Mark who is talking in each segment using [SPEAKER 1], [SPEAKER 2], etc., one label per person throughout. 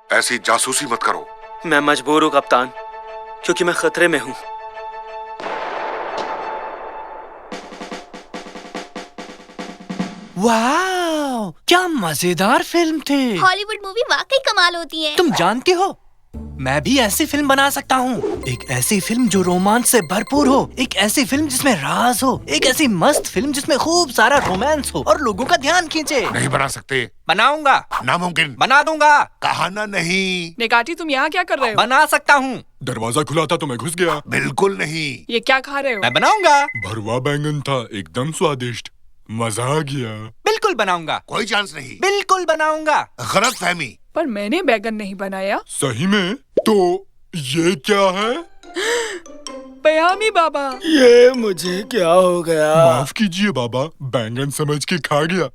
[SPEAKER 1] ऐसी जासूसी मत करो।
[SPEAKER 2] मैं मजबूर हूँ कप्तान, क्योंकि मैं खतरे में हूँ।
[SPEAKER 3] वाह, क्या मजेदार फिल्म थी।
[SPEAKER 4] हॉलीवुड मूवी वाकई कमाल होती है।
[SPEAKER 3] तुम जानती हो, मैं भी ऐसी फिल्म बना सकता हूँ। एक ऐसी फिल्म जो रोमांच से भरपूर हो, एक ऐसी फिल्म जिसमें राज हो, एक ऐसी मस्त फिल्म जिसमें खूब सारा रोमांस हो और लोगों का ध्यान खींचे।
[SPEAKER 1] नहीं बना सकते।
[SPEAKER 3] बनाऊंगा।
[SPEAKER 1] नामुमकिन।
[SPEAKER 3] बना दूंगा।
[SPEAKER 1] कहा ना नहीं।
[SPEAKER 5] नेगाटी, तुम यहाँ क्या कर रहे हो?
[SPEAKER 3] बना सकता हूँ।
[SPEAKER 6] दरवाजा खुला था तो मैं घुस गया।
[SPEAKER 1] बिल्कुल नहीं।
[SPEAKER 5] ये क्या खा रहे हो?
[SPEAKER 3] मैं बनाऊंगा।
[SPEAKER 6] भरवा बैंगन था, एकदम स्वादिष्ट, मजा आ गया।
[SPEAKER 3] बिल्कुल बनाऊंगा।
[SPEAKER 1] कोई चांस नहीं।
[SPEAKER 3] बिल्कुल बनाऊंगा।
[SPEAKER 1] गलत फहमी।
[SPEAKER 5] पर मैंने बैगन नहीं बनाया।
[SPEAKER 6] सही में? तो ये क्या है?
[SPEAKER 5] पयामी बाबा।
[SPEAKER 2] ये मुझे क्या हो गया?
[SPEAKER 6] माफ कीजिए बाबा, बैंगन समझ के खा गया।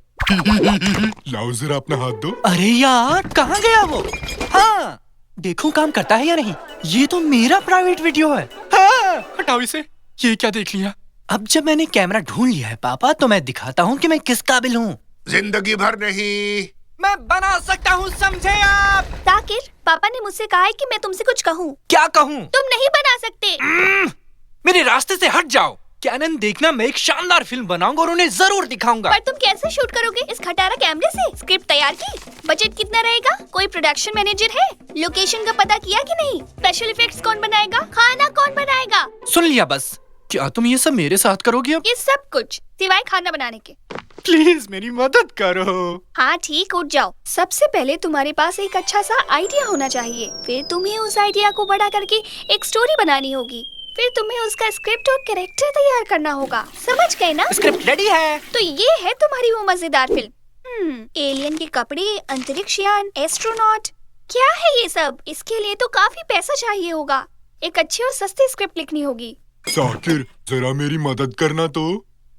[SPEAKER 6] लाओ जरा अपना हाथ दो।
[SPEAKER 3] अरे यार, कहाँ गया वो? हाँ, देखूं काम करता है या नहीं। ये तो मेरा प्राइवेट वीडियो है। हाँ, हटाओ इसे। ये क्या देख लिया? अब जब मैंने कैमरा ढूंढ लिया है पापा, तो मैं दिखाता हूँ कि मैं किस काबिल हूँ।
[SPEAKER 1] जिंदगी भर नहीं।
[SPEAKER 3] मैं बना सकता हूँ, समझे आप?
[SPEAKER 4] ताकिर, पापा ने मुझसे कहा है कि मैं तुमसे कुछ कहूँ।
[SPEAKER 3] क्या कहूँ?
[SPEAKER 4] तुम नहीं बना सकते।
[SPEAKER 3] मेरे रास्ते से हट जाओ। कैनन, देखना, मैं एक शानदार फिल्म बनाऊंगा और उन्हें जरूर दिखाऊंगा।
[SPEAKER 4] पर तुम कैसे शूट करोगे इस खटारा कैमरे से? स्क्रिप्ट तैयार की? बजट कितना रहेगा? कोई प्रोडक्शन मैनेजर है? लोकेशन का पता किया कि नहीं? स्पेशल इफेक्ट्स कौन बनाएगा? खाना कौन बनाएगा?
[SPEAKER 3] सुन लिया बस। क्या तुम ये सब मेरे साथ करोगी अब?
[SPEAKER 4] ये सब कुछ सिवाय खाना बनाने के।
[SPEAKER 3] प्लीज मेरी मदद करो।
[SPEAKER 4] हाँ ठीक, उठ जाओ। सबसे पहले तुम्हारे पास एक अच्छा सा आइडिया होना चाहिए। फिर तुम्हें उस आइडिया को बड़ा करके एक स्टोरी बनानी होगी। फिर तुम्हें उसका स्क्रिप्ट और कैरेक्टर तैयार करना होगा। समझ गए ना?
[SPEAKER 3] स्क्रिप्ट रेडी है।
[SPEAKER 4] तो ये है तुम्हारी वो मजेदार फिल्म। एलियन के कपड़े, अंतरिक्ष यान, एस्ट्रोनॉट, क्या है ये सब? इसके लिए तो काफी पैसा चाहिए होगा। एक अच्छी और सस्ती स्क्रिप्ट लिखनी होगी।
[SPEAKER 6] साकिर, जरा मेरी मदद करना तो।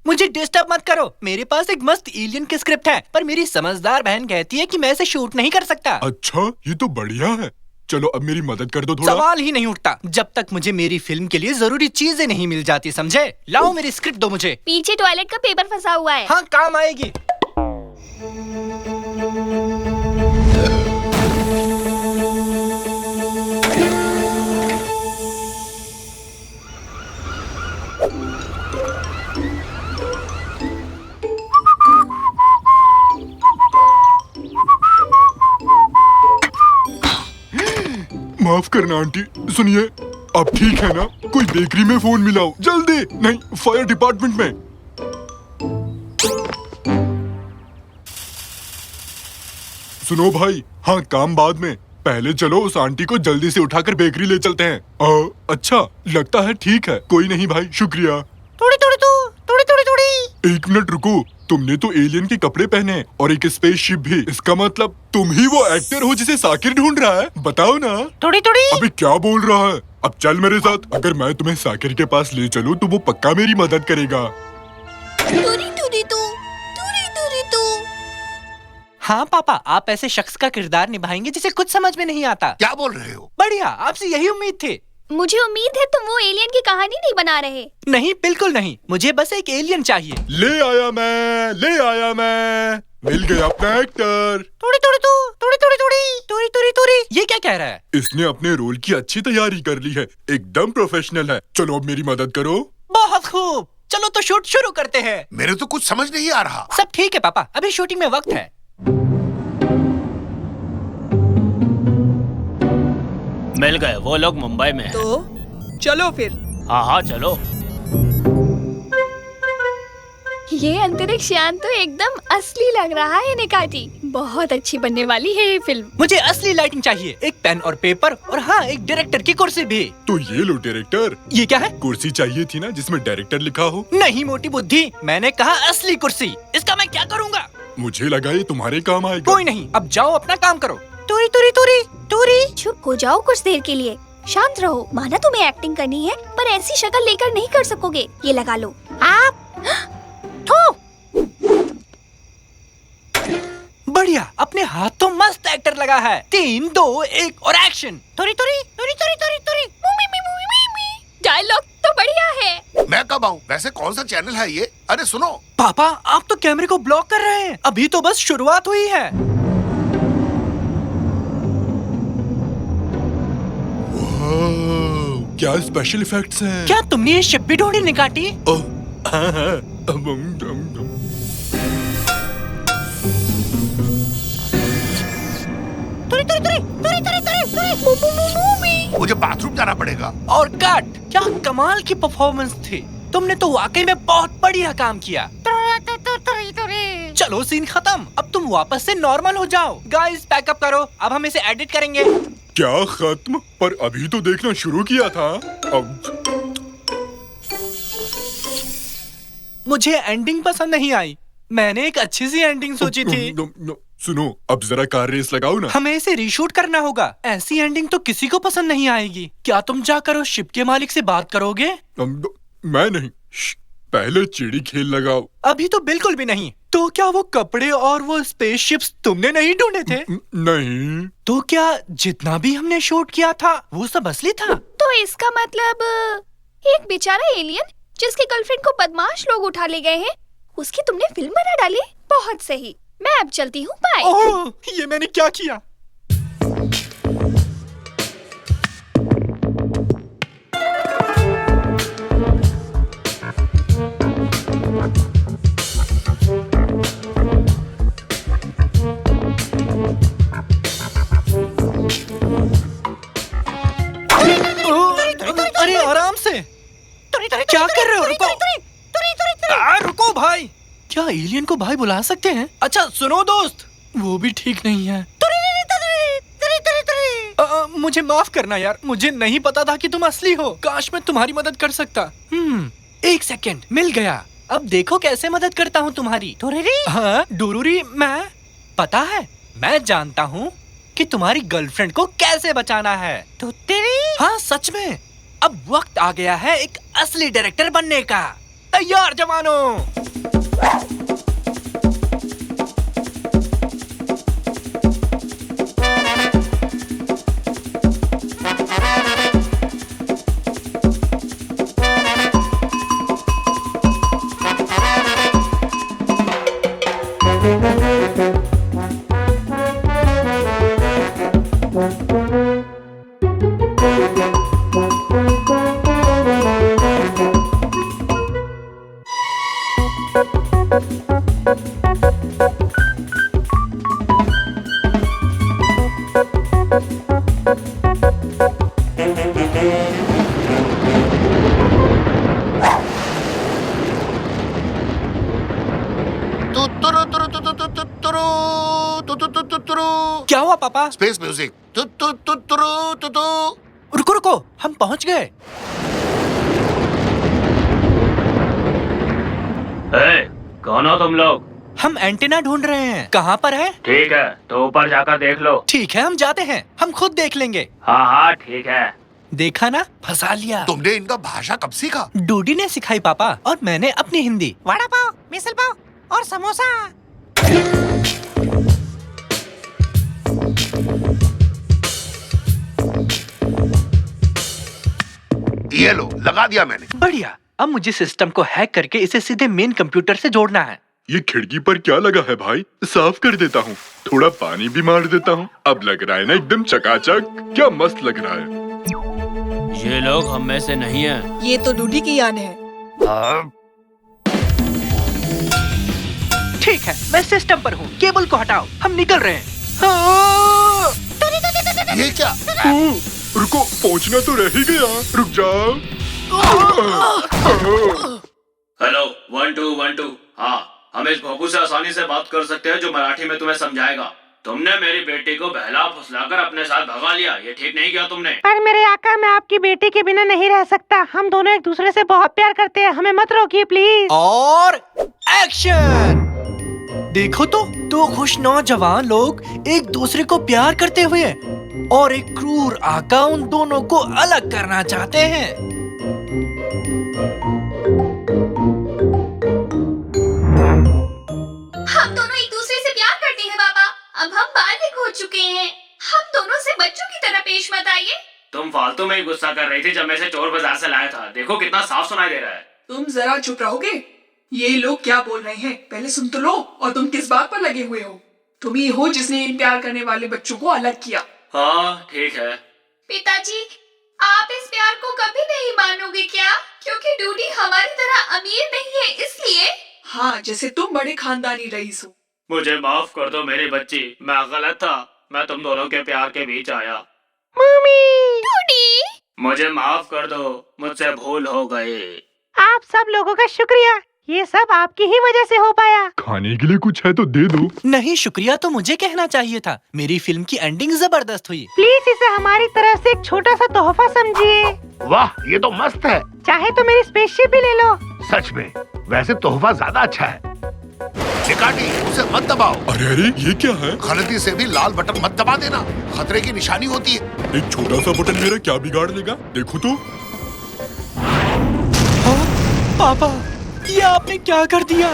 [SPEAKER 3] मुझे डिस्टर्ब मत करो। मेरे पास एक मस्त एलियन की स्क्रिप्ट है, पर मेरी समझदार बहन कहती है कि मैं इसे शूट नहीं कर सकता।
[SPEAKER 6] अच्छा, ये तो बढ़िया है। चलो अब मेरी मदद कर दो थोड़ा।
[SPEAKER 3] सवाल ही नहीं उठता जब तक मुझे मेरी फिल्म के लिए जरूरी चीजें नहीं मिल जाती, समझे? लाओ मेरी स्क्रिप्ट दो मुझे।
[SPEAKER 4] पीछे टॉयलेट का पेपर फंसा हुआ है।
[SPEAKER 3] हाँ, काम आएगी।
[SPEAKER 6] माफ करना आंटी, सुनिए, अब ठीक है ना? कोई बेकरी में फोन मिलाओ जल्दी। नहीं, फायर डिपार्टमेंट में। सुनो भाई, हाँ काम बाद में। पहले चलो उस आंटी को जल्दी से उठाकर बेकरी ले चलते हैं। अच्छा, लगता है ठीक है। कोई नहीं भाई, शुक्रिया।
[SPEAKER 3] थोड़ी थोड़ी थोड़ी थोड़ी थोड़ी।
[SPEAKER 6] एक मिनट रुको, तुमने तो एलियन के कपड़े पहने हैं और एक स्पेसशिप भी। इसका मतलब तुम ही वो एक्टर हो जिसे साकिर ढूंढ रहा है? बताओ ना।
[SPEAKER 3] थोड़ी थोड़ी।
[SPEAKER 6] अबे क्या बोल रहा है? अब चल मेरे साथ। अगर मैं तुम्हें साकिर के पास ले चलूं तो वो पक्का मेरी मदद करेगा।
[SPEAKER 4] दूरी दूरी तू, दूरी दूरी तू।
[SPEAKER 3] हाँ पापा, आप ऐसे शख्स का किरदार निभाएंगे जिसे कुछ समझ में नहीं आता।
[SPEAKER 1] क्या बोल रहे हो?
[SPEAKER 3] बढ़िया, आपसे यही उम्मीद थी।
[SPEAKER 4] मुझे उम्मीद है तुम वो एलियन की कहानी नहीं बना रहे।
[SPEAKER 3] नहीं, बिल्कुल नहीं। मुझे बस एक एलियन चाहिए।
[SPEAKER 6] ले आया मैं। मिल गया अपना एक्टर।
[SPEAKER 3] थोड़ी थोड़ी थोड़ी थोड़ी थोड़ी थोड़ी थोड़ी। ये क्या कह रहा है?
[SPEAKER 6] इसने अपने रोल की अच्छी तैयारी कर ली है, एकदम प्रोफेशनल है। चलो अब मेरी मदद करो।
[SPEAKER 3] बहुत खूब, चलो तो शूट शुरू करते हैं।
[SPEAKER 1] मेरे तो कुछ समझ नहीं आ रहा।
[SPEAKER 3] सब ठीक है पापा, अभी शूटिंग में वक्त है।
[SPEAKER 2] मिल गए वो लोग मुंबई में हैं।
[SPEAKER 5] तो चलो फिर।
[SPEAKER 2] हाँ हाँ चलो।
[SPEAKER 4] ये अंतरिक्ष यान तो एकदम असली लग रहा है निकाटी। बहुत अच्छी बनने वाली है ये फिल्म।
[SPEAKER 3] मुझे असली लाइटिंग चाहिए, एक पेन और पेपर, और हाँ, एक डायरेक्टर की कुर्सी भी।
[SPEAKER 6] तो ये लो डायरेक्टर।
[SPEAKER 3] ये क्या है?
[SPEAKER 6] कुर्सी चाहिए थी ना जिसमें डायरेक्टर लिखा हो।
[SPEAKER 3] नहीं मोटी बुद्धि, मैंने कहा असली कुर्सी। इसका मैं क्या करूँगा?
[SPEAKER 6] मुझे लगा ये तुम्हारे काम आएगा।
[SPEAKER 3] कोई नहीं, अब जाओ अपना काम करो। तुरी तुरी तुरी तुरी।
[SPEAKER 4] चुप हो जाओ कुछ देर के लिए, शांत रहो। माना तुम्हें एक्टिंग करनी है, पर ऐसी शक्ल लेकर नहीं कर सकोगे। ये लगा लो आप।
[SPEAKER 3] बढ़िया, अपने यहाँ तो मस्त एक्टर लगा है। 3, 2, 1 और एक्शन। तुरी तुरी तुरी तुरी तुरी तुरी
[SPEAKER 4] डायलॉग तो बढ़िया है।
[SPEAKER 1] मैं कब आऊँ? वैसे कौन सा चैनल है ये? अरे सुनो,
[SPEAKER 3] पापा आप तो कैमरे को ब्लॉक कर रहे हैं। अभी तो बस शुरुआत हुई है।
[SPEAKER 6] क्या स्पेशल इफेक्ट्स हैं?
[SPEAKER 3] क्या तुमने ये शिप भी ढूंढी निकाटी?
[SPEAKER 6] ओह, हाँ।
[SPEAKER 3] तुरी तुरी तुरी तुरी तुरी तुरी तुरी।
[SPEAKER 1] मुझे बाथरूम जाना पड़ेगा।
[SPEAKER 3] और कट। क्या कमाल की परफॉर्मेंस थी। तुमने तो वाकई में बहुत बढ़िया काम किया। चलो सीन खत्म। अब तुम वापस से नॉर्मल हो जाओ। गाइस पैकअप करो, अब हम इसे एडिट करेंगे।
[SPEAKER 6] क्या खत्म? पर अभी तो देखना शुरू किया था। अब
[SPEAKER 3] मुझे एंडिंग पसंद नहीं आई। मैंने एक अच्छी सी एंडिंग सोची थी।
[SPEAKER 6] सुनो, अब जरा कार रेस लगाओ ना।
[SPEAKER 3] हमें इसे रीशूट करना होगा। ऐसी एंडिंग तो किसी को पसंद नहीं आएगी। क्या तुम जाकर उस शिप के मालिक से बात करोगे?
[SPEAKER 6] मैं नहीं। पहले चिड़ी खेल लगाओ।
[SPEAKER 3] अभी तो बिल्कुल भी नहीं। तो क्या वो कपड़े और वो स्पेसशिप्स तुमने नहीं ढूंढे थे?
[SPEAKER 6] नहीं।
[SPEAKER 3] तो क्या जितना भी हमने शूट किया था वो सब असली था?
[SPEAKER 4] तो इसका मतलब एक बेचारा एलियन जिसकी गर्लफ्रेंड को बदमाश लोग उठा ले गए हैं, उसकी तुमने फिल्म बना डाली। बहुत सही, मैं अब चलती हूँ। बाय।
[SPEAKER 3] ओह, ये मैंने क्या किया? अरे आराम से। क्या कर रहे हो? रुको। रुको भाई। क्या एलियन को भाई बुला सकते हैं? अच्छा सुनो दोस्त, वो भी ठीक नहीं है। मुझे माफ करना यार, मुझे नहीं पता था कि तुम असली हो। काश मैं तुम्हारी मदद कर सकता। 1 सेकंड, मिल गया। अब देखो कैसे मदद करता हूँ तुम्हारी। हाँ डोरूरी, मैं पता है, मैं जानता हूँ कि तुम्हारी गर्लफ्रेंड को कैसे बचाना है। तो तेरी? हाँ सच में। अब वक्त आ गया है एक असली डायरेक्टर बनने का। तैयार जवानों। क्या हुआ पापा?
[SPEAKER 1] Space music.
[SPEAKER 3] रुको रुको, हम पहुंच गए।
[SPEAKER 2] कौन हो तुम लोग?
[SPEAKER 3] हम एंटीना ढूंढ रहे हैं। कहाँ पर है?
[SPEAKER 2] ठीक है, तो ऊपर जाकर देख लो।
[SPEAKER 3] ठीक है, हम जाते हैं। हम खुद देख लेंगे।
[SPEAKER 2] हाँ हाँ ठीक है।
[SPEAKER 3] देखा ना, फंसा लिया।
[SPEAKER 1] तुमने इनका भाषा कब सीखा?
[SPEAKER 3] डूडी ने सिखाई पापा, और मैंने अपनी हिंदी। वड़ा पाव, मिसल पाव और समोसा।
[SPEAKER 1] ये लो, लगा दिया मैंने।
[SPEAKER 3] बढ़िया। अब मुझे सिस्टम को हैक करके इसे सीधे मेन कंप्यूटर से जोड़ना है।
[SPEAKER 6] ये खिड़की पर क्या लगा है भाई? साफ कर देता हूँ। थोड़ा पानी भी मार देता हूँ। अब लग रहा है ना एकदम चकाचक। क्या मस्त लग रहा है।
[SPEAKER 2] ये लोग हम में से नहीं है।
[SPEAKER 5] ये तो डूडी की यान है।
[SPEAKER 3] ठीक है, मैं सिस्टम पर हूँ। केबल को हटाओ, हम निकल रहे हैं।
[SPEAKER 1] ये क्या?
[SPEAKER 6] रुको, पहुँचना तो रह ही गया। रुक जाओ।
[SPEAKER 2] हेलो 1 2 1 2। हाँ, हम इस भोपू से आसानी से बात कर सकते हैं जो मराठी में तुम्हें समझाएगा। तुमने मेरी बेटी को बहला फुसलाकर अपने साथ भगा लिया। ये ठीक नहीं किया तुमने।
[SPEAKER 7] पर मेरे आका, मैं आपकी बेटी के बिना नहीं रह सकता। हम दोनों एक दूसरे से बहुत प्यार करते हैं। हमें मत रोकिए प्लीज।
[SPEAKER 3] और एक्शन। देखो तो, दो खुश नौजवान लोग एक दूसरे को प्यार करते हुए और एक क्रूर आका उन दोनों को अलग करना चाहते हैं।
[SPEAKER 4] हम दोनों एक दूसरे से प्यार करते हैं पापा। अब हम बात हैं? हम दोनों से बच्चों की तरह पेश मत आइए।
[SPEAKER 2] तुम फालतू में ही गुस्सा कर रही थी जब मैं इसे चोर बाजार से लाया था। देखो कितना साफ सुनाई दे रहा है।
[SPEAKER 5] तुम जरा चुप रहोगे? ये लोग क्या बोल रहे हैं पहले सुन तो लो। और तुम किस बात पर लगे हुए हो? तुम ही हो जिसने इन प्यार करने वाले बच्चों को अलग किया।
[SPEAKER 2] हाँ ठीक है।
[SPEAKER 4] पिताजी, आप इस प्यार को कभी नहीं मानोगे क्या? क्योंकि डूडी हमारी तरह अमीर नहीं है इसलिए।
[SPEAKER 5] हाँ, जैसे तुम बड़े खानदानी रईस हो।
[SPEAKER 2] मुझे माफ कर दो मेरी बच्ची, मैं गलत था। मैं तुम दोनों के प्यार के बीच आया।
[SPEAKER 7] मम्मी,
[SPEAKER 4] डूडी,
[SPEAKER 2] मुझे माफ कर दो, मुझसे भूल हो गई।
[SPEAKER 7] आप सब लोगों का शुक्रिया। ये सब आपकी ही वजह से हो पाया।
[SPEAKER 6] खाने के लिए कुछ है तो दे दो।
[SPEAKER 3] नहीं, शुक्रिया तो मुझे कहना चाहिए था। मेरी फिल्म की एंडिंग जबरदस्त हुई।
[SPEAKER 7] प्लीज इसे हमारी तरफ से एक छोटा सा तोहफा समझिए।
[SPEAKER 1] वाह, ये तो मस्त है।
[SPEAKER 7] चाहे तो मेरी स्पेसशिप भी ले लो।
[SPEAKER 1] सच में, वैसे तोहफा ज्यादा अच्छा है। निकाटी, उसे मत दबाओ।
[SPEAKER 6] अरे अरे, ये क्या है?
[SPEAKER 1] गलती से भी लाल बटन मत दबा देना, खतरे की निशानी होती है।
[SPEAKER 6] एक छोटा सा बटन मेरा क्या बिगाड़ देगा? देखो तो।
[SPEAKER 3] हाँ, पापा, ये आपने क्या कर दिया?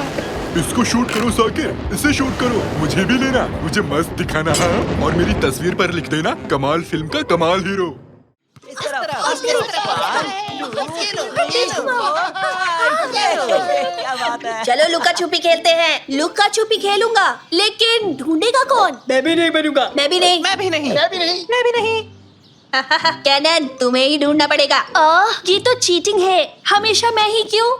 [SPEAKER 6] इसको शूट करो साकिर, इसे शूट करो। मुझे भी लेना, मुझे मस्त दिखाना है और मेरी तस्वीर पर लिख देना कमाल फिल्म का कमाल हीरो।
[SPEAKER 8] चलो लुका छुपी खेलते हैं। लुका छुपी खेलूंगा, लेकिन ढूंढेगा कौन?
[SPEAKER 3] मैं भी नहीं बनूंगा।
[SPEAKER 8] मैं भी नहीं।
[SPEAKER 3] मैं भी नहीं।
[SPEAKER 7] मैं भी नहीं।
[SPEAKER 8] कैनन, तुम्हें ही ढूंढना पड़ेगा। ये तो चीटिंग है। हमेशा मैं ही क्यों?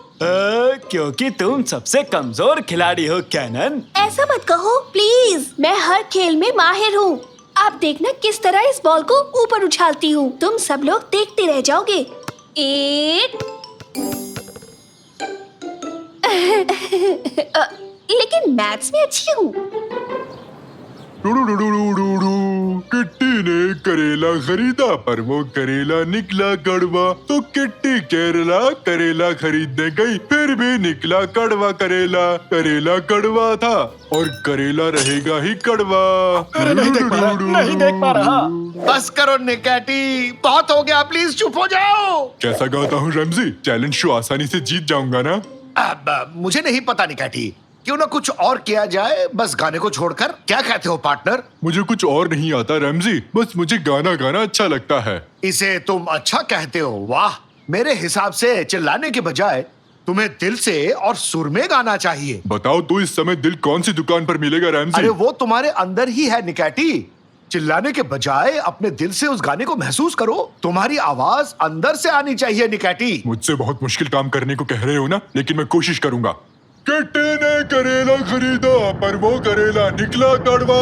[SPEAKER 9] क्योंकि तुम सबसे कमजोर खिलाड़ी हो कैनन।
[SPEAKER 8] ऐसा मत कहो प्लीज। मैं हर खेल में माहिर हूँ। आप देखना किस तरह इस बॉल को ऊपर उछालती हूँ। तुम सब लोग देखते रह जाओगे। एक लेकिन मैथ्स में अच्छी हूँ।
[SPEAKER 6] किट्टी ने करेला खरीदा पर वो करेला निकला कड़वा, तो किट्टी केरला करेला खरीदने गई, फिर भी निकला कड़वा करेला। करेला कड़वा था और करेला रहेगा ही कड़वा।
[SPEAKER 9] नहीं देख पा रहा।
[SPEAKER 1] बस करो निकाटी, बहुत हो गया, प्लीज चुप हो जाओ।
[SPEAKER 6] कैसा गाता हूँ रमजी? चैलेंज शो आसानी से जीत जाऊंगा ना?
[SPEAKER 1] मुझे नहीं पता निकाटी, क्यों ना कुछ और किया जाए, बस गाने को छोड़कर। क्या कहते हो पार्टनर?
[SPEAKER 6] मुझे कुछ और नहीं आता रमजी, बस मुझे गाना गाना अच्छा लगता है।
[SPEAKER 1] इसे तुम अच्छा कहते हो? वाह, मेरे हिसाब से चिल्लाने के बजाय तुम्हें दिल से और सुर में गाना चाहिए।
[SPEAKER 6] बताओ तो इस समय दिल कौन सी दुकान पर मिलेगा रमजी?
[SPEAKER 1] अरे वो तुम्हारे अंदर ही है निकाटी। चिल्लाने के बजाय अपने दिल से उस गाने को महसूस करो। तुम्हारी आवाज अंदर से आनी चाहिए निकाटी।
[SPEAKER 6] मुझसे बहुत मुश्किल काम करने को कह रहे हो ना, लेकिन मैं कोशिश करूंगा। किट्टी ने करेला खरीदा पर वो करेला निकला कड़वा।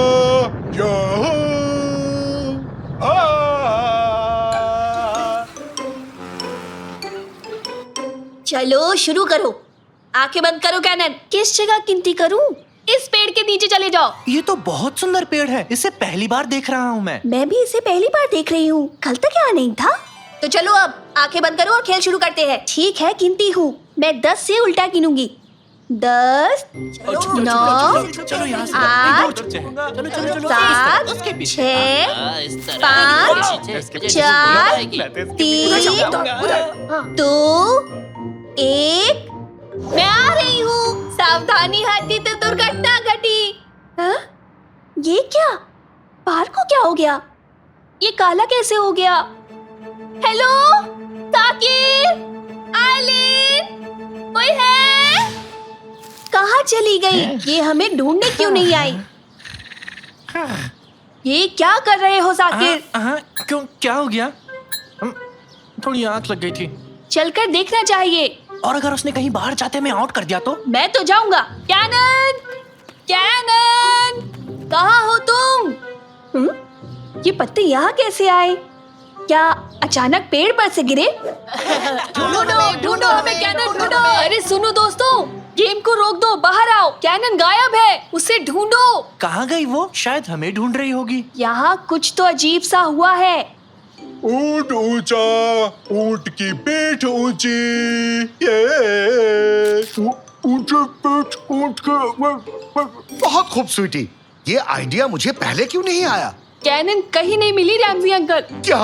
[SPEAKER 8] चलो शुरू करो। आंखें बंद करो कैनन। किस जगह गिनती करूं? इस पेड़ के नीचे चले जाओ।
[SPEAKER 3] ये तो बहुत सुंदर पेड़ है, इसे पहली बार देख रहा हूँ मैं
[SPEAKER 8] भी इसे पहली बार देख रही हूँ। कल तक यहाँ नहीं था। तो चलो अब आंखें बंद करो और खेल शुरू करते हैं। ठीक है, गिनती हूँ। मैं 10 से उल्टा गिनूंगी। 10, 9,
[SPEAKER 3] चलो यहाँ से
[SPEAKER 8] 8,
[SPEAKER 3] चलो चलो चलो
[SPEAKER 8] 7, 6, 5, 4, 3, 2, 1। मैं आ रही हूँ। सावधानी हटी तो दुर्घटना घटी। हाँ? ये क्या? बाहर को क्या हो गया? ये काला कैसे हो गया? हेलो साकिर, आइलिन, कोई है? कहाँ चली गई? ये हमें ढूंढने क्यों नहीं आई? ये क्या कर रहे हो साकिर?
[SPEAKER 3] क्यों, क्या हो गया? थोड़ी आंख लग गई थी।
[SPEAKER 8] चलकर देखना चाहिए।
[SPEAKER 3] और अगर उसने कहीं बाहर जाते में आउट कर दिया तो?
[SPEAKER 8] मैं तो जाऊंगा। कैनन, कैनन, कहाँ हो तुम? ये पत्ते यहाँ कैसे आए? क्या अचानक पेड़ पर से गिरे? ढूंढो हमें कैनन, ढूंढो। अरे सुनो दोस्तों, गेम को रोक दो, बाहर आओ। कैनन गायब है, उसे ढूंढो।
[SPEAKER 3] कहाँ गई वो? शायद हमें ढूंढ रही होगी।
[SPEAKER 8] यहाँ कुछ तो अजीब सा हुआ है।
[SPEAKER 6] ऊंट ऊंचा, ऊंट की पीठ ऊंची। ऊंचे पीठ, ऊंट के।
[SPEAKER 1] बहुत खूब स्वीटी, ये आइडिया मुझे पहले क्यों नहीं आया?
[SPEAKER 8] कैनन कहीं नहीं मिली रैमजी अंकल।
[SPEAKER 1] क्या?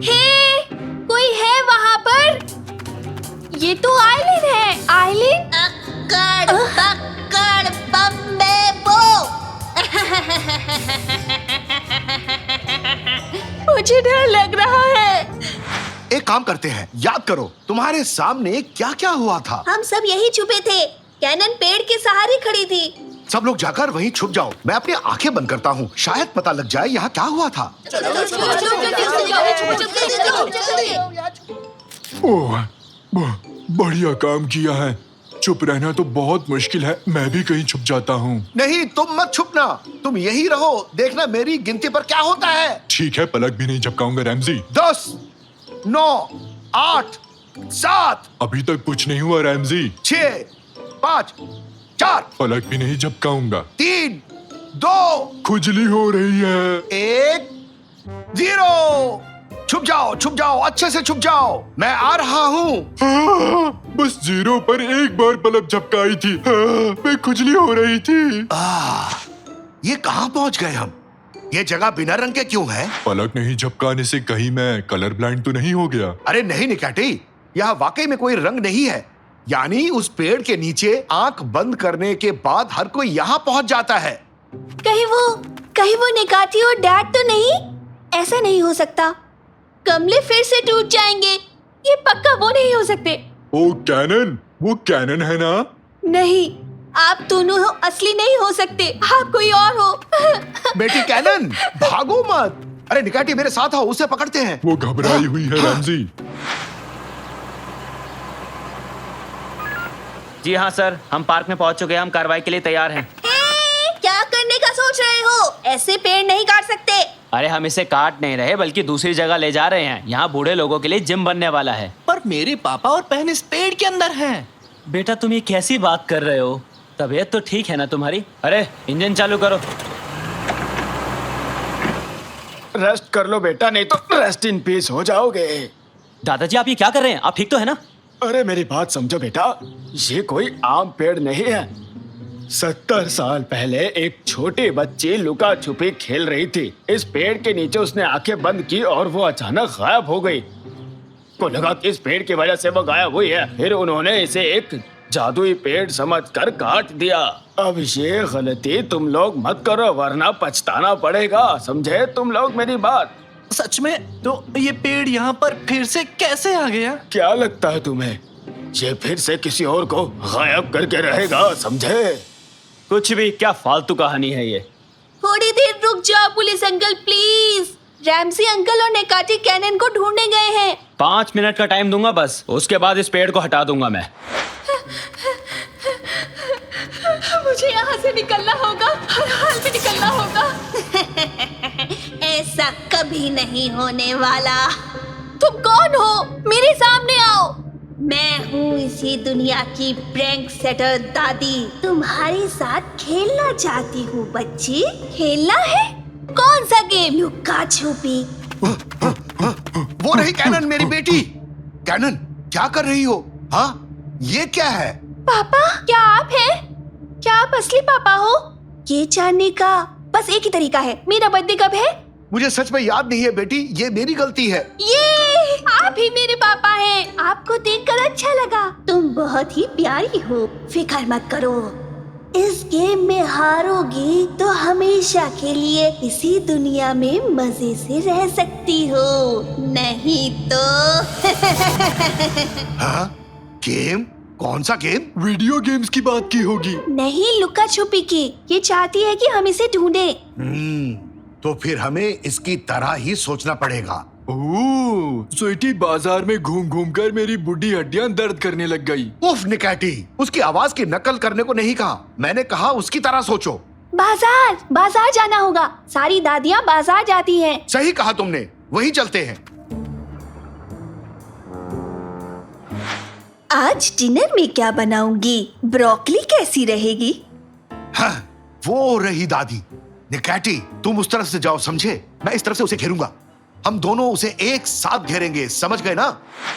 [SPEAKER 8] हे, कोई है वहाँ पर? ये तो आइलिन है। आइलिन? अक्कड़ बक्कड़ बम्बे बो। मुझे डर लग रहा है।
[SPEAKER 1] एक काम करते हैं, याद करो तुम्हारे सामने क्या क्या हुआ था।
[SPEAKER 8] हम सब यही छुपे थे। कैनन पेड़ के सहारे खड़ी थी।
[SPEAKER 1] सब लोग जाकर वहीं छुप जाओ, मैं अपनी आंखें बंद करता हूँ, शायद पता लग जाए यहाँ क्या हुआ था।
[SPEAKER 6] ओह, बढ़िया काम किया है। चुप रहना तो बहुत मुश्किल है, मैं भी कहीं छुप जाता हूँ।
[SPEAKER 1] नहीं, तुम मत छुपना, तुम यही रहो, देखना मेरी गिनती पर क्या होता है।
[SPEAKER 6] ठीक है, पलक भी नहीं झपकाऊंगा रैमजी।
[SPEAKER 1] 10, 9, 8, 7।
[SPEAKER 6] अभी तक कुछ नहीं हुआ रैमजी।
[SPEAKER 1] 6, 5, 4,
[SPEAKER 6] पलक भी नहीं झपकाऊंगा।
[SPEAKER 1] 3, 2,
[SPEAKER 6] खुजली हो रही है।
[SPEAKER 1] 1, 0। छुप जाओ, अच्छे से छुप जाओ, मैं आ रहा हूँ।
[SPEAKER 6] बस 0 पर एक बार पलक झपकाई थी। मैं खुजली हो रही थी।
[SPEAKER 1] ये कहाँ पहुँच गए हम? ये जगह बिना रंग के क्यों है?
[SPEAKER 6] पलक नहीं झपकाने से कहीं मैं कलर ब्लाइंड तो नहीं हो गया?
[SPEAKER 1] अरे नहीं निकैटी, यहाँ वाकई में कोई रंग नहीं है। यानी उस पेड़ के नीचे आंख बंद करने के बाद हर कोई यहाँ पहुँच जाता है।
[SPEAKER 8] कहीं वो निकाटी और डैड तो नहीं? ऐसा नहीं हो सकता। गमले फिर से टूट जाएंगे। ये पक्का वो नहीं हो सकते।
[SPEAKER 6] ओ कैनन, वो कैनन है ना?
[SPEAKER 8] नहीं, आप दोनों हो, असली नहीं हो सकते। आप कोई और हो।
[SPEAKER 1] बेटी कैनन, भागो मत। अरे निकैटी मेरे साथ आओ, उसे पकड़ते हैं।
[SPEAKER 6] वो घबराई हुई है रैमजी।
[SPEAKER 9] जी हाँ सर, हम पार्क में पहुंच चुके हैं। हम कार्रवाई के लिए तैयार हैं।
[SPEAKER 8] क्या करने का सोच रहे हो? ऐसे पेड़ नहीं काट सकते।
[SPEAKER 9] अरे हम इसे काट नहीं रहे, बल्कि दूसरी जगह ले जा रहे हैं। यहाँ बूढ़े लोगों के लिए जिम बनने वाला है।
[SPEAKER 3] पर मेरे पापा और बहन इस पेड़ के अंदर हैं।
[SPEAKER 9] बेटा तुम ये कैसी बात कर रहे हो? तबीयत तो ठीक है ना तुम्हारी? अरे इंजन चालू करो।
[SPEAKER 10] रेस्ट कर लो बेटा, नहीं तो रेस्ट इन पीस हो जाओगे।
[SPEAKER 9] दादाजी आप ये क्या कर रहे हैं? आप ठीक तो है ना?
[SPEAKER 10] अरे मेरी बात समझो बेटा, ये कोई आम पेड़ नहीं है। 70 साल पहले एक छोटी बच्ची लुका छुपी खेल रही थी। इस पेड़ के नीचे उसने आंखें बंद की और वो अचानक गायब हो गई। को लगा कि इस पेड़ की वजह से वो गायब हुई है। फिर उन्होंने इसे एक जादुई पेड़ समझकर काट दिया। अब ये गलती तुम लोग मत करो, वरना पछताना पड़ेगा। समझे तुम लोग मेरी बात?
[SPEAKER 3] सच में? तो ये पेड़ यहाँ पर फिर से कैसे आ गया?
[SPEAKER 10] क्या लगता है तुम्हें ये फिर से किसी और को गायब करके रहेगा? समझे?
[SPEAKER 9] कुछ भी, क्या फालतू कहानी है ये।
[SPEAKER 8] थोड़ी देर रुक जाओ police uncle please. Ramsay uncle और निकाटी कैनन को ढूंढने गए हैं।
[SPEAKER 9] 5 मिनट का टाइम दूंगा बस, उसके बाद इस पेड़ को हटा दूंगा मैं।
[SPEAKER 8] मुझे यहाँ से निकलना होगा, हर हाल में निकलना होगा। ऐसा कभी नहीं होने वाला। तुम कौन हो? मेरे सामने आओ। मैं हूँ इसी दुनिया की प्रैंक सेटर दादी। तुम्हारे साथ खेलना चाहती हूँ बच्ची। खेलना है? कौन सा गेम? लुका छुपी।
[SPEAKER 1] वो रही कैनन, मेरी बेटी। कैनन, क्या कर रही हो? हाँ, ये क्या है?
[SPEAKER 8] पापा, क्या आप हैं? क्या आप असली पापा हो? ये जानने का बस एक ही तरीका है। मेरा बर्थडे कब है?
[SPEAKER 1] मुझे सच में याद नहीं है बेटी, ये मेरी गलती है।
[SPEAKER 8] ये आप ही मेरे पापा हैं। आपको देखकर अच्छा लगा। तुम बहुत ही प्यारी हो। फिक्र मत करो, इस गेम में हारोगी तो हमेशा के लिए इसी दुनिया में मजे से रह सकती हो, नहीं तो।
[SPEAKER 1] हाँ? गेम? कौन सा गेम?
[SPEAKER 6] वीडियो गेम्स की बात की होगी।
[SPEAKER 8] नहीं, लुका छुपी की। ये चाहती है कि हम इसे ढूंढे।
[SPEAKER 1] तो फिर हमें इसकी तरह ही सोचना पड़ेगा।
[SPEAKER 6] ओह, स्वीटी बाजार में घूम घूम कर मेरी बुढ़ी हड्डियां दर्द करने लग गई।
[SPEAKER 1] उफ निकैटी, उसकी आवाज की नकल करने को नहीं कहा, मैंने कहा उसकी तरह सोचो।
[SPEAKER 8] बाजार जाना होगा। सारी दादियाँ बाजार जाती हैं।
[SPEAKER 1] सही कहा तुमने, वही चलते हैं।
[SPEAKER 8] आज डिनर में क्या बनाऊंगी? ब्रोकली कैसी रहेगी?
[SPEAKER 1] हाँ, वो रही दादी। निकैटी, तुम उस तरफ से जाओ, समझे? मैं इस तरफ से उसे घेरूंगा। हम दोनों उसे एक साथ घेरेंगे, समझ गए ना?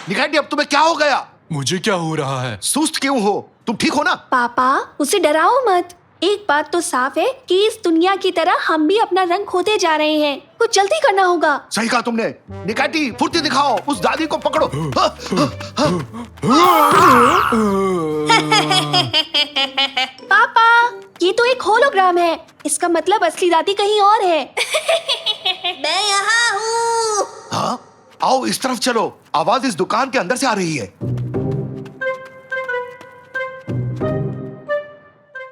[SPEAKER 1] निकैटी, अब तुम्हें क्या हो गया?
[SPEAKER 6] मुझे क्या हो रहा है?
[SPEAKER 1] सुस्त क्यों हो? तुम ठीक हो ना?
[SPEAKER 8] पापा, उसे डराओ मत। एक बात तो साफ है कि इस दुनिया की तरह हम भी अपना रंग खोते जा रहे हैं। कुछ जल्दी करना होगा।
[SPEAKER 1] सही कहा तुमने। निकैटी, फुर्ती दिखाओ, उस दादी को पकड़ो।
[SPEAKER 8] पापा, ये तो एक होलोग्राम है। इसका मतलब असली दादी कहीं और है। मैं यहाँ हूँ।
[SPEAKER 1] आओ इस तरफ चलो, आवाज इस दुकान के अंदर से आ रही है।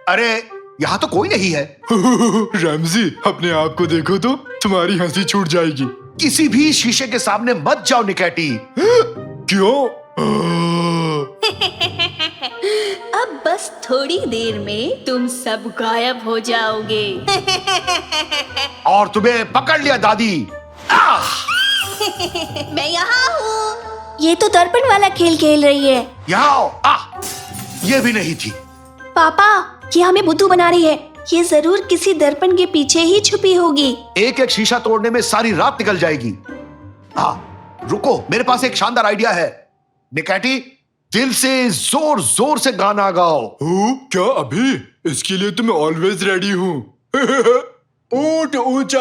[SPEAKER 1] अरे यहाँ तो कोई नहीं है।
[SPEAKER 6] रैमजी, अपने आप को देखो तो तुम्हारी हंसी छूट जाएगी।
[SPEAKER 1] किसी भी शीशे के सामने मत जाओ निकैटी।
[SPEAKER 6] क्यों?
[SPEAKER 8] अब बस थोड़ी देर में तुम सब गायब हो जाओगे।
[SPEAKER 1] और तुम्हें पकड़ लिया दादी।
[SPEAKER 8] मैं यहाँ हूँ। ये तो दर्पण वाला खेल खेल रही है।
[SPEAKER 1] यहाँ आओ। ये भी नहीं थी।
[SPEAKER 4] पापा, ये हमें बुद्धू बना रही है। ये जरूर किसी दर्पण के पीछे ही छुपी होगी।
[SPEAKER 1] एक एक शीशा तोड़ने में सारी रात निकल जाएगी। रुको, मेरे पास एक शानदार आइडिया है। निकैटी, दिल से जोर जोर से गाना गाओ।
[SPEAKER 6] क्या अभी? इसके लिए तो मैं ऑलवेज रेडी हूँ। ऊंट ऊंचा,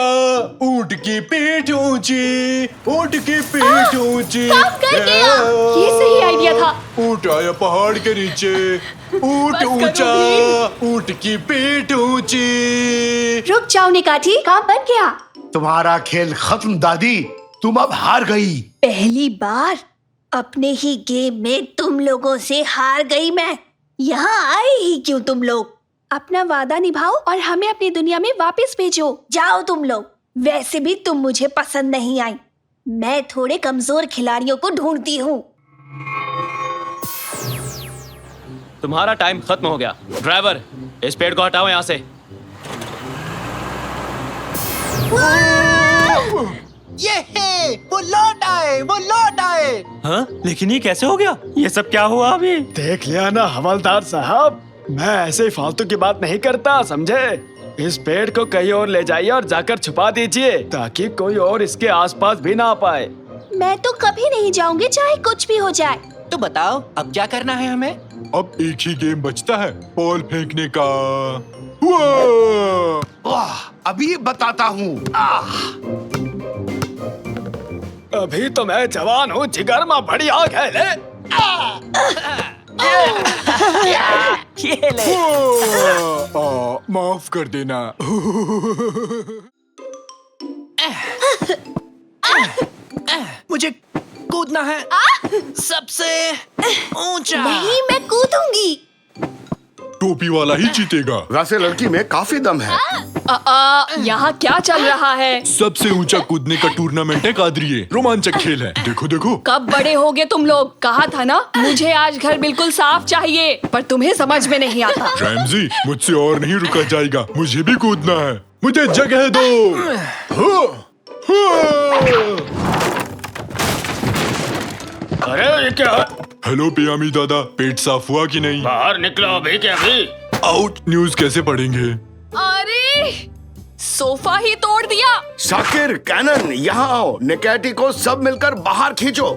[SPEAKER 6] ऊंट की पीठ ऊंची, ऊंट की पीठ ऊंची।
[SPEAKER 4] काम कर गया। ये सही आइडिया था।
[SPEAKER 6] ऊंट आया पहाड़ के नीचे, ऊंट ऊंचा, ऊंट की पीठ ऊंची।
[SPEAKER 4] रुक जाओ निकाठी, काम बन गया।
[SPEAKER 1] तुम्हारा खेल खत्म दादी, तुम अब हार गई।
[SPEAKER 8] पहली बार अपने ही गेम में तुम लोगों से हार गई मैं। यहाँ आए ही क्यों तुम लोग?
[SPEAKER 4] अपना वादा निभाओ और हमें अपनी दुनिया में वापस भेजो।
[SPEAKER 8] जाओ तुम लोग। वैसे भी तुम मुझे पसंद नहीं आई। मैं थोड़े कमजोर खिलाड़ियों को ढूंढती हूँ।
[SPEAKER 9] तुम्हारा टाइम खत्म हो गया। ड्राइवर, इस पेड़ को हटाओ यहाँ से।
[SPEAKER 3] ये है, वो लौट आए, वो लौट आए।
[SPEAKER 9] हाँ, लेकिन ये कैसे हो गया? ये सब क्या हुआ अभी?
[SPEAKER 10] देख लिया ना हवलदार साहब, मैं ऐसे फालतू की बात नहीं करता, समझे? इस पेड़ को कहीं और ले जाइए और जाकर छुपा दीजिए ताकि कोई और इसके आसपास भी ना आ पाए।
[SPEAKER 4] मैं तो कभी नहीं जाऊंगी, चाहे कुछ भी हो जाए।
[SPEAKER 3] तो बताओ, अब क्या करना है हमें?
[SPEAKER 6] अब एक ही गेम बचता है, बॉल फेंकने का।
[SPEAKER 1] अभी बताता हूँ।
[SPEAKER 10] अभी तो मैं जवान हूँ, जिगर में बढ़िया खेले।
[SPEAKER 3] ये ले।
[SPEAKER 6] माफ कर देना।
[SPEAKER 3] मुझे कूदना है सबसे ऊंचा।
[SPEAKER 8] नहीं, मैं कूदूंगी।
[SPEAKER 6] टोपी वाला ही जीतेगा।
[SPEAKER 1] वैसे लड़की में काफी दम है।
[SPEAKER 5] यहाँ क्या चल रहा है?
[SPEAKER 6] सबसे ऊंचा कूदने का टूर्नामेंट है कादरिए। रोमांचक खेल है, देखो देखो।
[SPEAKER 5] कब बड़े होगे तुम लोग? कहा था ना, मुझे आज घर बिल्कुल साफ चाहिए, पर तुम्हें समझ में नहीं आता।
[SPEAKER 6] रैमजी, मुझसे और नहीं रुका जाएगा, मुझे भी कूदना है। मुझे जगह दो।
[SPEAKER 10] अरे ये क्या?
[SPEAKER 6] हेलो पियामी दादा, पेट साफ हुआ कि नहीं?
[SPEAKER 10] बाहर निकलो अभी के अभी।
[SPEAKER 6] आउट। न्यूज़ कैसे पढ़ेंगे?
[SPEAKER 5] अरे सोफा ही तोड़ दिया।
[SPEAKER 1] शाकिर, कैनन, यहाँ आओ। निकैटी को सब मिलकर बाहर खींचो।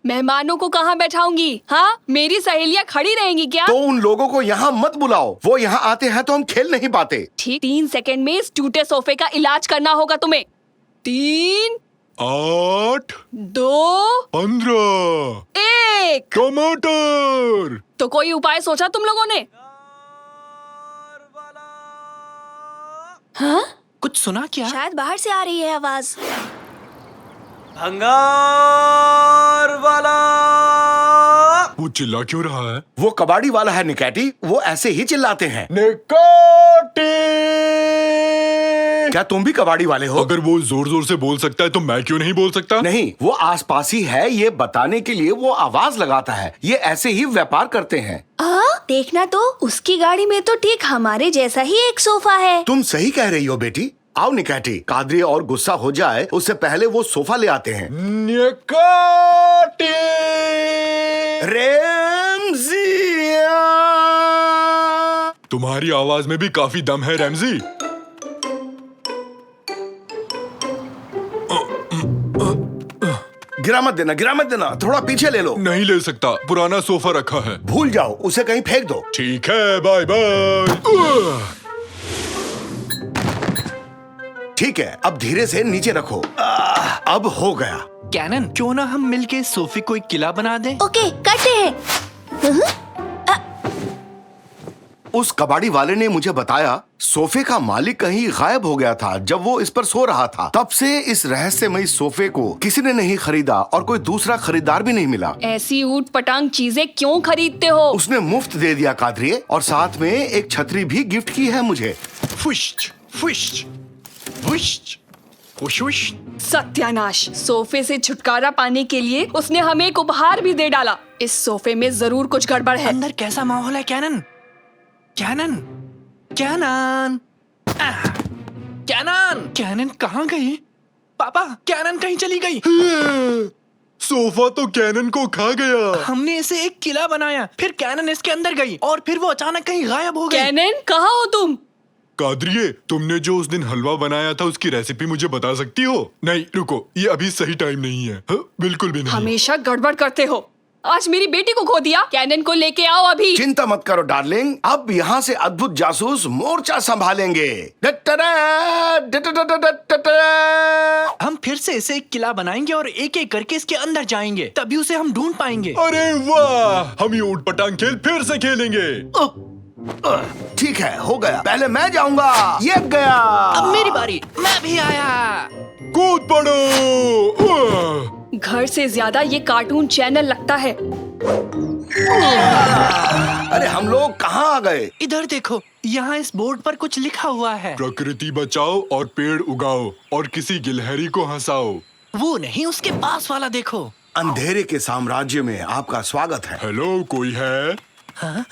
[SPEAKER 5] मेहमानों को कहाँ बैठाऊंगी? हाँ, मेरी सहेलियाँ खड़ी रहेंगी क्या?
[SPEAKER 1] तो उन लोगों को यहाँ मत बुलाओ, वो यहाँ आते हैं तो हम खेल नहीं पाते।
[SPEAKER 5] ठीक 3 सेकंड में इस टूटे सोफे का इलाज करना होगा तुम्हें। 3,
[SPEAKER 6] 8,
[SPEAKER 5] 2,
[SPEAKER 6] 15।
[SPEAKER 5] 1।
[SPEAKER 6] टमाटर।
[SPEAKER 5] तो कोई उपाय सोचा तुम लोगों ने?
[SPEAKER 4] हाँ?
[SPEAKER 3] कुछ सुना क्या?
[SPEAKER 4] शायद बाहर से आ रही है आवाज।
[SPEAKER 9] भंगार वाला।
[SPEAKER 6] वो चिल्ला क्यों रहा है?
[SPEAKER 1] वो कबाड़ी वाला है निकैटी, वो ऐसे ही चिल्लाते हैं।
[SPEAKER 6] निकाटी।
[SPEAKER 1] क्या तुम भी कबाड़ी वाले हो?
[SPEAKER 6] अगर वो जोर जोर से बोल सकता है तो मैं क्यों नहीं बोल सकता?
[SPEAKER 1] नहीं, वो आसपास ही है, ये बताने के लिए वो आवाज लगाता है। ये ऐसे ही व्यापार करते हैं।
[SPEAKER 4] देखना तो, उसकी गाड़ी में तो ठीक हमारे जैसा ही एक सोफा है।
[SPEAKER 1] तुम सही कह रही हो बेटी। आओ निकैटी, कादरी और गुस्सा हो जाए उससे पहले वो सोफा ले आते हैं।
[SPEAKER 6] निकाटी।
[SPEAKER 1] रैमजिया।
[SPEAKER 6] तुम्हारी आवाज में भी काफी दम है रैमजी।
[SPEAKER 1] गिरा मत देना, थोड़ा पीछे ले लो।
[SPEAKER 6] नहीं ले सकता, पुराना सोफा रखा है।
[SPEAKER 1] भूल जाओ, उसे कहीं फेंक दो।
[SPEAKER 6] ठीक है, बाय बाय।
[SPEAKER 1] ठीक है, अब धीरे से नीचे रखो। अब हो गया।
[SPEAKER 3] कैनन, क्यों ना हम मिलके इस सोफे को एक किला बना दें?
[SPEAKER 8] ओके, करते हैं।
[SPEAKER 1] उस कबाड़ी वाले ने मुझे बताया सोफे का मालिक कहीं गायब हो गया था जब वो इस पर सो रहा था। तब से इस रहस्यमयी सोफे को किसी ने नहीं खरीदा और कोई दूसरा खरीदार भी नहीं मिला।
[SPEAKER 11] ऐसी ऊट पटांग चीजें क्यों खरीदते हो?
[SPEAKER 1] उसने मुफ्त दे दिया कादरिए, और साथ में एक छतरी भी गिफ्ट की है मुझे।
[SPEAKER 3] फुश्च, फुश्च, फुश्च, फुश्च।
[SPEAKER 11] सत्यानाश! सोफे से छुटकारा पाने के लिए उसने हमें एक उपहार भी दे डाला। इस सोफे में जरूर कुछ गड़बड़ है।
[SPEAKER 3] अंदर कैसा माहौल है कैनन? कैनन, कैनन, कैनन, कैनन कहाँ गई? पापा, कैनन कहीं चली गई।
[SPEAKER 6] सोफा तो कैनन को खा गया।
[SPEAKER 3] हमने इसे एक किला बनाया, फिर कैनन इसके अंदर गई और फिर वो अचानक कहीं गायब हो गई।
[SPEAKER 11] कैनन, कहाँ हो तुम?
[SPEAKER 6] कादरिए, तुमने जो उस दिन हलवा बनाया था उसकी रेसिपी मुझे बता सकती हो? नहीं रुको, ये अभी सही टाइम नहीं है। बिल्कुल भी नहीं।
[SPEAKER 11] हमेशा गड़बड़ करते हो। आज मेरी बेटी को खो दिया। कैनन को लेके आओ अभी।
[SPEAKER 1] चिंता मत करो डार्लिंग, अब यहाँ से अद्भुत जासूस मोर्चा संभालेंगे।
[SPEAKER 3] हम फिर से इसे एक किला बनाएंगे और एक एक करके इसके अंदर जाएंगे, तभी उसे हम ढूंढ पाएंगे।
[SPEAKER 6] अरे वाह, हम ये ऊट पटांग खेल फिर से खेलेंगे।
[SPEAKER 1] ठीक है, हो गया। पहले मैं जाऊंगा। ये गया।
[SPEAKER 3] अब मेरी बारी, मैं भी आया।
[SPEAKER 6] कूद पड़ो।
[SPEAKER 11] घर से ज्यादा ये कार्टून चैनल लगता है।
[SPEAKER 1] अरे हम लोग कहाँ आ गए?
[SPEAKER 3] इधर देखो, यहाँ इस बोर्ड पर कुछ लिखा हुआ है।
[SPEAKER 6] प्रकृति बचाओ और पेड़ उगाओ और किसी गिलहरी को हंसाओ।
[SPEAKER 3] वो नहीं, उसके पास वाला देखो।
[SPEAKER 1] अंधेरे के साम्राज्य में आपका स्वागत है।
[SPEAKER 6] हेलो, कोई है?
[SPEAKER 3] हाँ?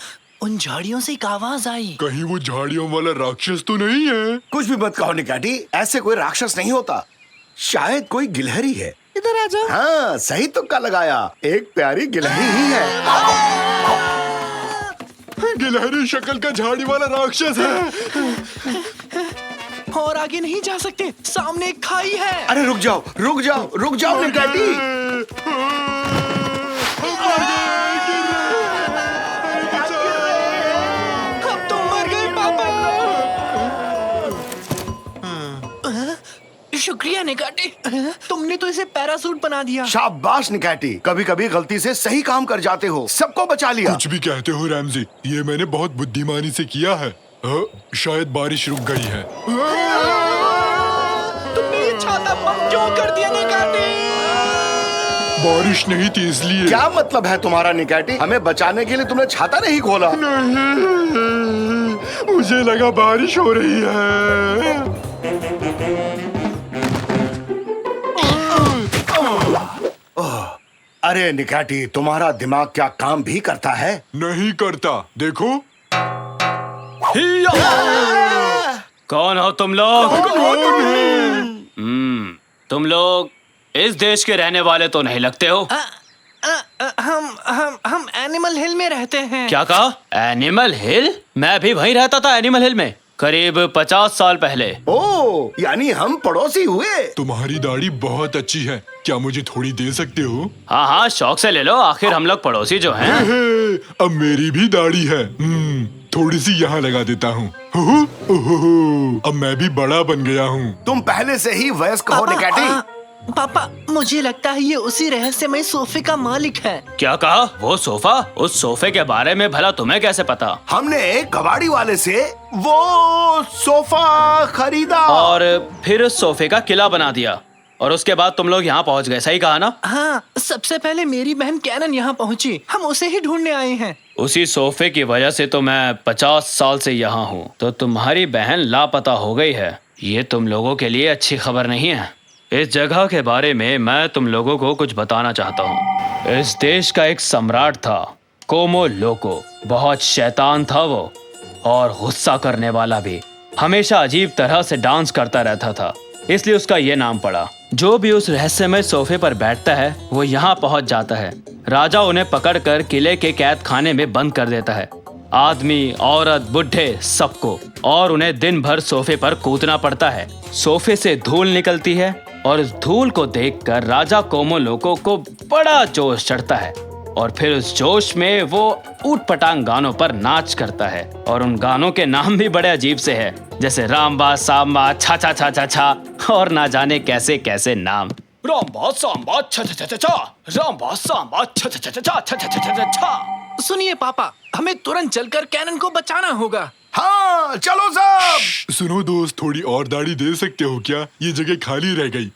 [SPEAKER 3] उन झाड़ियों से एक आवाज आई।
[SPEAKER 6] कहीं वो झाड़ियों वाला राक्षस तो नहीं है?
[SPEAKER 1] कुछ भी मत कहो निकाटी, ऐसे कोई राक्षस नहीं होता। शायद कोई गिलहरी है।
[SPEAKER 3] इधर आ जाओ।
[SPEAKER 1] हाँ, सही तुक्का लगाया, एक प्यारी गिलहरी ही है।
[SPEAKER 6] गिलहरी शक्ल का झाड़ी वाला राक्षस है।
[SPEAKER 3] और आगे नहीं जा सकते, सामने एक खाई है।
[SPEAKER 1] अरे रुक जाओ, रुक जाओ, रुक जाओ निकाटी।
[SPEAKER 3] अब तुम मर गए पापा। शुक्रिया निकाटी, तुमने तो इसे पैरासूट बना दिया।
[SPEAKER 1] शाबाश निकाटी, कभी कभी गलती से सही काम कर जाते हो, सबको बचा लिया।
[SPEAKER 6] कुछ भी कहते हो रैमजी, ये मैंने बहुत बुद्धिमानी से किया है। शायद बारिश रुक गई है।
[SPEAKER 3] तुमने ये छाता बंद क्यों कर दिया निकाटी?
[SPEAKER 6] बारिश नहीं थी इसलिए।
[SPEAKER 1] क्या मतलब है तुम्हारा निकाटी? हमें बचाने के लिए तुमने छाता नहीं खोला?
[SPEAKER 6] नहीं, मुझे लगा बारिश हो रही है।
[SPEAKER 1] अरे निकाटी, तुम्हारा दिमाग क्या काम भी करता है?
[SPEAKER 6] नहीं करता, देखो।
[SPEAKER 2] कौन हो तुम लोग? तुम लोग इस देश के रहने वाले तो नहीं लगते हो।
[SPEAKER 3] हम एनिमल हिल में रहते हैं।
[SPEAKER 2] क्या कहा? एनिमल हिल? मैं भी वहीं रहता था, एनिमल हिल में, करीब 50 साल पहले।
[SPEAKER 1] ओह, यानी हम पड़ोसी हुए।
[SPEAKER 6] तुम्हारी दाढ़ी बहुत अच्छी है, क्या मुझे थोड़ी दे सकते हो?
[SPEAKER 2] हाँ हाँ, शौक से ले लो, आखिर हम लोग पड़ोसी जो हैं।
[SPEAKER 6] अब मेरी भी दाढ़ी है, थोड़ी सी यहाँ लगा देता हूँ। अब मैं भी बड़ा बन गया हूँ।
[SPEAKER 1] तुम पहले से ही वयस्क हो निकाटी।
[SPEAKER 3] पापा, मुझे लगता है ये उसी रहस्यमय सोफे का मालिक है।
[SPEAKER 2] क्या कहा? वो सोफा? उस सोफे के बारे में भला तुम्हें कैसे पता?
[SPEAKER 1] हमने कबाड़ी वाले से वो सोफा खरीदा
[SPEAKER 2] और फिर उस सोफे का किला बना दिया, और उसके बाद तुम लोग यहाँ पहुँच गए, सही कहा ना?
[SPEAKER 3] हाँ, सबसे पहले मेरी बहन कैनन यहाँ पहुँची, हम उसे ही ढूंढने आए हैं।
[SPEAKER 2] उसी सोफे की वजह से तो मैं 50 साल से यहाँ हूँ। तो तुम्हारी बहन लापता हो गई है, ये तुम लोगों के लिए अच्छी खबर नहीं है। इस जगह के बारे में मैं तुम लोगों को कुछ बताना चाहता हूँ। इस देश का एक सम्राट था, कोमो लोको। बहुत शैतान था वो, और गुस्सा करने वाला भी। हमेशा अजीब तरह से डांस करता रहता था, इसलिए उसका ये नाम पड़ा। जो भी उस रहस्यमय सोफे पर बैठता है वो यहाँ पहुँच जाता है। राजा उन्हें पकड़कर किले के कैद खाने में बंद कर देता है, आदमी, औरत, बुढ़े, सबको, और उन्हें दिन भर सोफे पर कूदना पड़ता है। सोफे से धूल निकलती है, और उस धूल को देखकर राजा कोमो लोको को बड़ा जोश चढ़ता है, और फिर उस जोश में वो ऊट पटांग गानों पर नाच करता है। और उन गानों के नाम भी बड़े अजीब से हैं, जैसे रामबा, सांबा, छा छा छा छा छा, और ना जाने कैसे कैसे नाम।
[SPEAKER 9] रामबा सांबा छ छ छ छ रामबा सांबा छ छ छ छ छ छ छ।
[SPEAKER 3] सुनिए पापा, हमें तुरंत चलकर कैनन को बचाना होगा।
[SPEAKER 1] हाँ चलो सब।
[SPEAKER 6] सुनो दोस्त, थोड़ी और दाढ़ी दे सकते हो क्या? ये जगह खाली रह गई।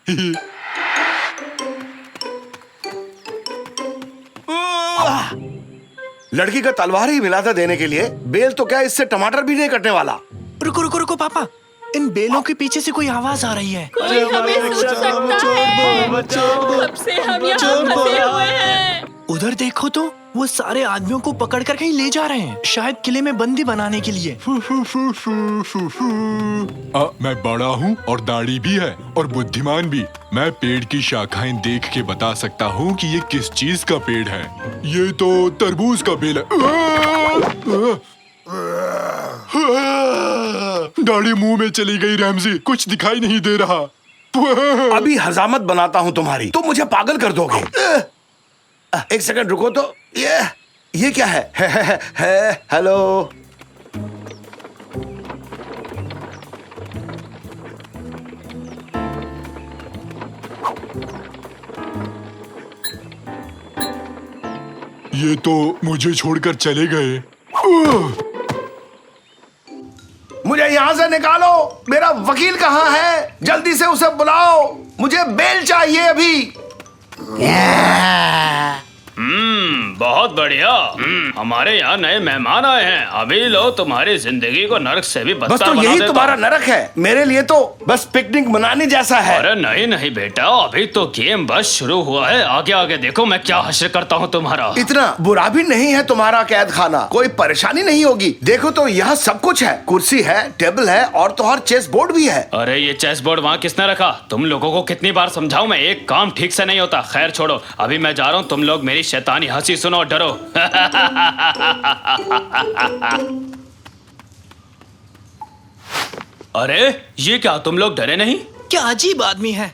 [SPEAKER 1] लड़की का तलवार ही मिला था देने के लिए, बेल तो क्या इससे टमाटर भी नहीं कटने वाला।
[SPEAKER 3] रुको रुको रुको पापा, इन बेलों के पीछे से कोई आवाज आ रही है।
[SPEAKER 8] कोई हमें सुन सकता है। कब से हम यहाँ फंसे हुए हैं।
[SPEAKER 3] उधर देखो तो, वो सारे आदमियों को पकड़कर कहीं ले जा रहे हैं, शायद किले में बंदी बनाने के लिए।
[SPEAKER 6] मैं बड़ा हूँ और दाढ़ी भी है और बुद्धिमान भी। मैं पेड़ की शाखाएं देख के बता सकता हूँ कि ये किस चीज का पेड़ है। ये तो तरबूज का बेल है। दाढ़ी मुंह में चली गई रैमजी, कुछ दिखाई नहीं दे रहा।
[SPEAKER 1] अभी हजामत बनाता हूँ तुम्हारी, तो मुझे पागल कर दोगे। एक सेकंड रुको तो, ये क्या है? हेलो।
[SPEAKER 6] ये तो मुझे छोड़कर चले गए।
[SPEAKER 1] मुझे यहाँ से निकालो। मेरा वकील कहाँ है? जल्दी से उसे बुलाओ, मुझे बेल चाहिए अभी।
[SPEAKER 2] बहुत बढ़िया। हमारे यहाँ नए मेहमान आए हैं। अभी लो तुम्हारी जिंदगी को नरक से भी
[SPEAKER 1] बस
[SPEAKER 2] बदतर
[SPEAKER 1] तो
[SPEAKER 2] बना
[SPEAKER 1] यही
[SPEAKER 2] देता
[SPEAKER 1] तुम्हारा
[SPEAKER 2] हूँ।
[SPEAKER 1] नरक है, मेरे लिए तो बस पिकनिक मनाने जैसा है।
[SPEAKER 2] अरे नहीं नहीं बेटा, अभी तो गेम बस शुरू हुआ है। आगे आगे देखो मैं क्या हश्र करता हूँ तुम्हारा।
[SPEAKER 1] इतना बुरा भी नहीं है तुम्हारा कैद खाना, कोई परेशानी नहीं होगी। देखो तो यहाँ सब कुछ है, कुर्सी है, टेबल है और तो और चेस बोर्ड भी है।
[SPEAKER 2] अरे ये चेस बोर्ड वहाँ किसने रखा? तुम लोगों को कितनी बार समझाऊं मैं, एक काम ठीक से नहीं होता। खैर छोड़ो, अभी मैं जा रहा हूँ। तुम लोग मेरी शैतानी हंसी सुनो और डरो। अरे ये क्या, तुम लोग डरे नहीं?
[SPEAKER 3] क्या अजीब आदमी है।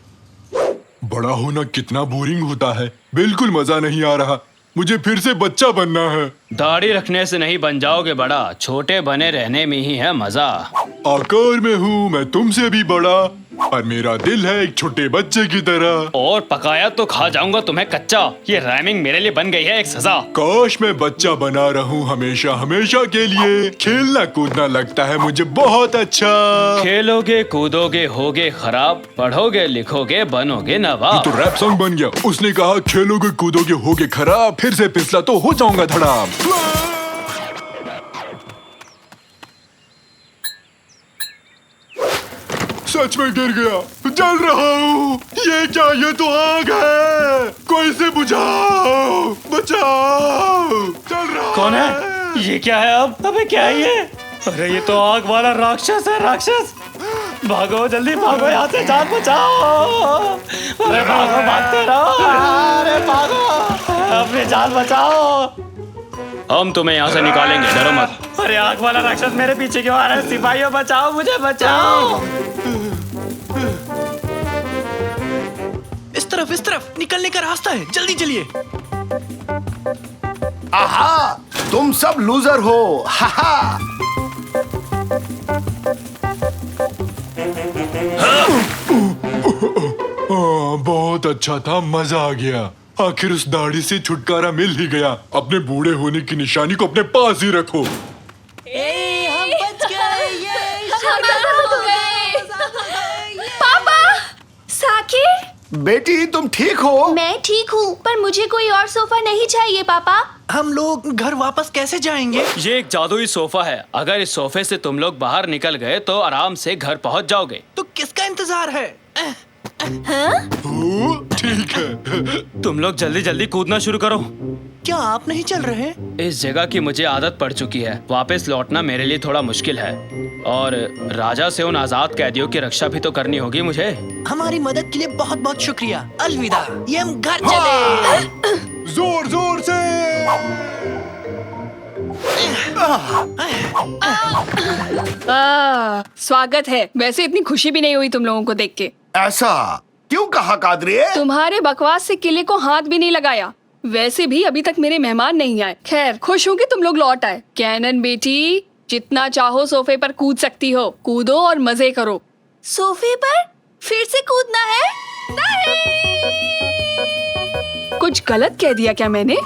[SPEAKER 6] बड़ा होना कितना बोरिंग होता है, बिल्कुल मजा नहीं आ रहा। मुझे फिर से बच्चा बनना है।
[SPEAKER 2] दाढ़ी रखने से नहीं बन जाओगे बड़ा, छोटे बने रहने में ही है मजा।
[SPEAKER 6] आकार में हूँ मैं तुमसे भी बड़ा, पर मेरा दिल है एक छोटे बच्चे की तरह।
[SPEAKER 2] और पकाया तो खा जाऊंगा तुम्हें कच्चा। ये राइमिंग मेरे लिए बन गई है एक सजा।
[SPEAKER 6] काश मैं बच्चा बना रहूं हमेशा हमेशा के लिए। खेलना कूदना लगता है मुझे बहुत अच्छा।
[SPEAKER 2] खेलोगे कूदोगे होगे खराब, पढ़ोगे लिखोगे बनोगे नवाब।
[SPEAKER 6] तो रैप सॉन्ग बन गया। उसने कहा खेलोगे कूदोगे होगे खराब, फिर से फिसला तो हो जाऊंगा धड़ाम। सच में गिर गया, जल रहा हूँ। ये क्या, ये तो आग है। कोई से बुझाओ, बचाओ। चल रहा
[SPEAKER 2] कौन है? ये क्या है अब? अबे क्या है ये? अरे ये तो आग वाला राक्षस है, राक्षस। भागो जल्दी भागो यहाँ से, जान बचाओ। अरे भागो, भागते रहो। अरे भागो, अपनी जान बचाओ। हम तुम्हें यहाँ से निकालेंगे, डरो मत। अरे आग वाला राक्षस मेरे पीछे क्यों आ रहा है? सिपाहियों बचाओ, मुझे बचाओ।
[SPEAKER 3] इस तरफ निकलने का रास्ता है, जल्दी चलिए।
[SPEAKER 1] आहा, तुम सब लूजर हो। हाहा।
[SPEAKER 6] बहुत अच्छा था, मजा आ गया। आखिर उस दाढ़ी से छुटकारा मिल ही गया। अपने बूढ़े होने की निशानी को अपने पास ही रखो।
[SPEAKER 8] हम बच गए। हम हो गए। पापा, साकिर।
[SPEAKER 1] बेटी तुम ठीक हो?
[SPEAKER 4] मैं ठीक हूँ, पर मुझे कोई और सोफा नहीं चाहिए पापा।
[SPEAKER 3] हम लोग घर वापस कैसे जाएंगे?
[SPEAKER 2] ये एक जादुई सोफा है। अगर इस सोफे से तुम लोग बाहर निकल गए तो आराम से घर पहुंच जाओगे।
[SPEAKER 3] तो किसका इंतजार है?
[SPEAKER 6] ठीक है।
[SPEAKER 2] तुम लोग जल्दी जल्दी कूदना शुरू करो।
[SPEAKER 3] क्या आप नहीं चल रहे?
[SPEAKER 2] इस जगह की मुझे आदत पड़ चुकी है, वापस लौटना मेरे लिए थोड़ा मुश्किल है। और राजा से उन आजाद कैदियों की रक्षा भी तो करनी होगी मुझे।
[SPEAKER 3] हमारी मदद के लिए बहुत बहुत शुक्रिया। अलविदा। ये हम घर चले।
[SPEAKER 6] जोर जोर से।
[SPEAKER 11] स्वागत है। वैसे इतनी खुशी भी नहीं हुई तुम लोगों को देख के।
[SPEAKER 1] ऐसा क्यों कहा कादरिए?
[SPEAKER 11] तुम्हारे बकवास से किले को हाथ भी नहीं लगाया। वैसे भी अभी तक मेरे मेहमान नहीं आए। खैर, खुश हूँ कि तुम लोग लौट आए। कैनन बेटी, जितना चाहो सोफे पर कूद सकती हो। कूदो और मजे करो।
[SPEAKER 8] सोफे पर फिर से कूदना है? नहीं।
[SPEAKER 11] कुछ गलत कह दिया क्या मैंने?